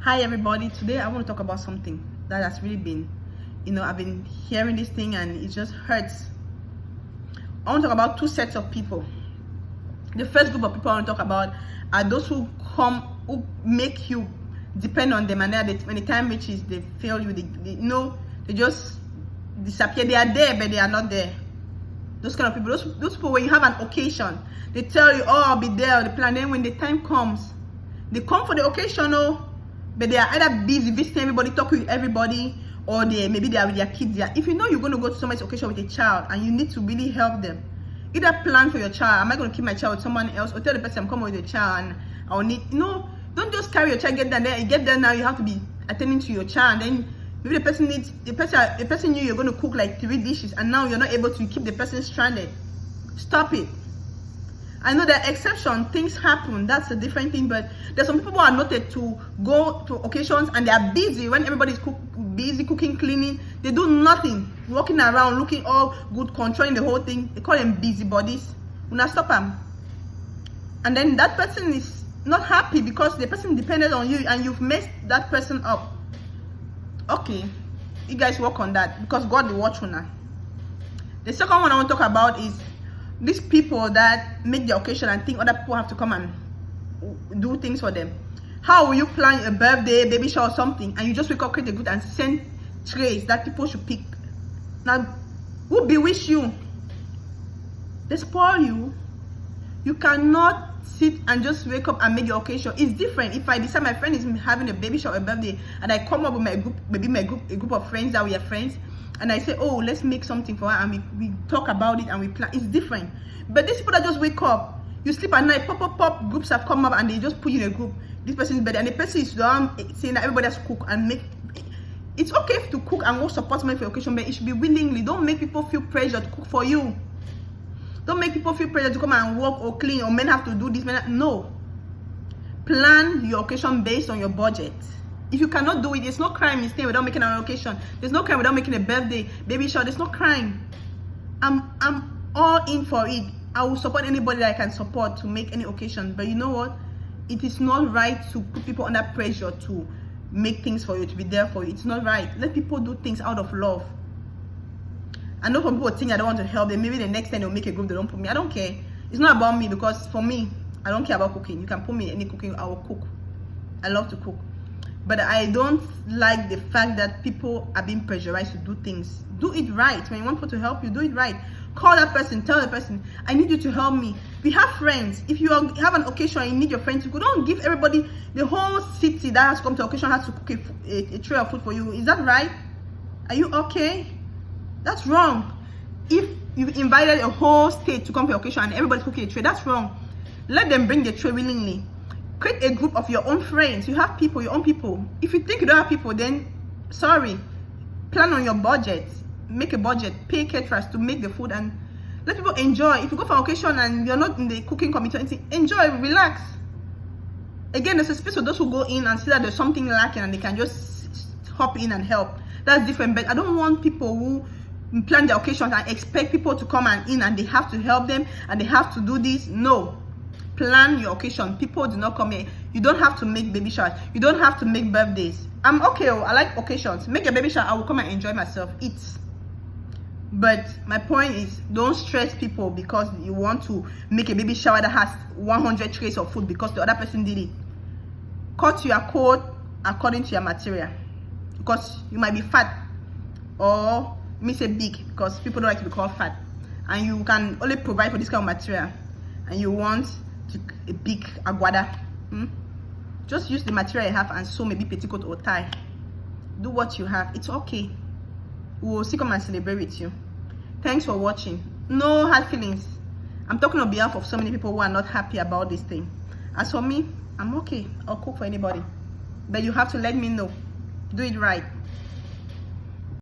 Hi everybody, today I want to talk about something that has really been, I've been hearing this thing and it just hurts. I want to talk about two sets of people. The first group of people I want to talk about are those who make you depend on them, and then when the time reaches, they fail you. They just disappear. They are there, but they are not there. Those kind of people. Those people, when you have an occasion, they tell you, "Oh, I'll be there," or the plan. Then when the time comes, they come for the occasion, but they are either busy visiting everybody, talking with everybody, or maybe they are with their kids. If you know you're going to go to somebody's occasion with a child and you need to really help them, either plan for your child. Am I going to keep my child with someone else, or tell the person I'm coming with your child and I'll need, don't just carry your child, get there now you have to be attending to your child. Then maybe the person knew you're going to cook like 3 dishes and now you're not able to keep the person stranded. Stop it. I know there are exceptions, things happen, that's a different thing, but there's some people who are noted to go to occasions and they are busy when everybody's busy cooking, cleaning. They do nothing, walking around looking all good, controlling the whole thing. They call them busybodies. When I stop them, and then that person is not happy because the person depended on you and you've messed that person up. Okay, you guys work on that because God will watch you now. The second one I want to talk about is these people that make the occasion and think other people have to come and do things for them. How will you plan a birthday, baby shower, or something, and you just wake up, create a group, and send trays that people should pick? Now, who bewitch you? They spoil you. You cannot sit and just wake up and make your occasion. It's different. If I decide my friend is having a baby shower, a birthday, and I come up with my group, a group of friends that we are friends, and I say, oh, let's make something for her, and we talk about it and we plan. It's different. But these people that just wake up, you sleep at night, pop, groups have come up and they just put you in a group. This person is better, and the person is saying that everybody has to cook and make. It's okay to cook and go support somebody for your occasion, but it should be willingly. Don't make people feel pressure to cook for you. Don't make people feel pressure to come and work or clean, or men have to do this. No. Plan your occasion based on your budget. If you cannot do it, it's no crime in staying without making an occasion. There's no crime without making a birthday, baby shower. There's no crime. I'm all in for it. I will support anybody that I can support to make any occasion. But you know what? It is not right to put people under pressure to make things for you, to be there for you. It's not right. Let people do things out of love. I know some people think I don't want to help them. Maybe the next time they'll make a group, they don't put me. I don't care. It's not about me, because for me, I don't care about cooking. You can put me in any cooking, I will cook. I love to cook. But I don't like the fact that people are being pressurized to do things. Do it right. When you want people to help you, do it right. Call that person, tell the person, I need you to help me. We have friends. If you have an occasion and you need your friends to cook, don't give everybody, the whole city that has come to occasion has to cook a tray of food for you. Is that right? Are you okay? That's wrong. If you've invited a whole state to come for your occasion and everybody's cooking a tray, that's wrong. Let them bring the tray willingly. Create a group of your own friends. You have people, your own people. If you think you don't have people, then sorry. Plan on your budget. Make a budget. Pay caterers to make the food and let people enjoy. If you go for an occasion and you're not in the cooking committee, enjoy, relax. Again, there's a space for those who go in and see that there's something lacking and they can just hop in and help. That's different. But I don't want people who plan their occasions and expect people to come and they have to help them and they have to do this. No. Plan your occasion. People do not come here. You don't have to make baby showers. You don't have to make birthdays. I'm okay. I like occasions. Make a baby shower. I will come and enjoy myself. Eat. But my point is, don't stress people because you want to make a baby shower that has 100 trays of food because the other person did it. Cut your coat according to your material, because you might be fat, or let me say big, because people don't like to be called fat, and you can only provide for this kind of material, and you want a big aguada. Just use the material you have and sew maybe petticoat or tie. Do what you have. It's okay. We will still come and celebrate with you. Thanks for watching. No hard feelings. I'm talking on behalf of so many people who are not happy about this thing. As for me, I'm okay. I'll cook for anybody, but you have to let me know. Do it right.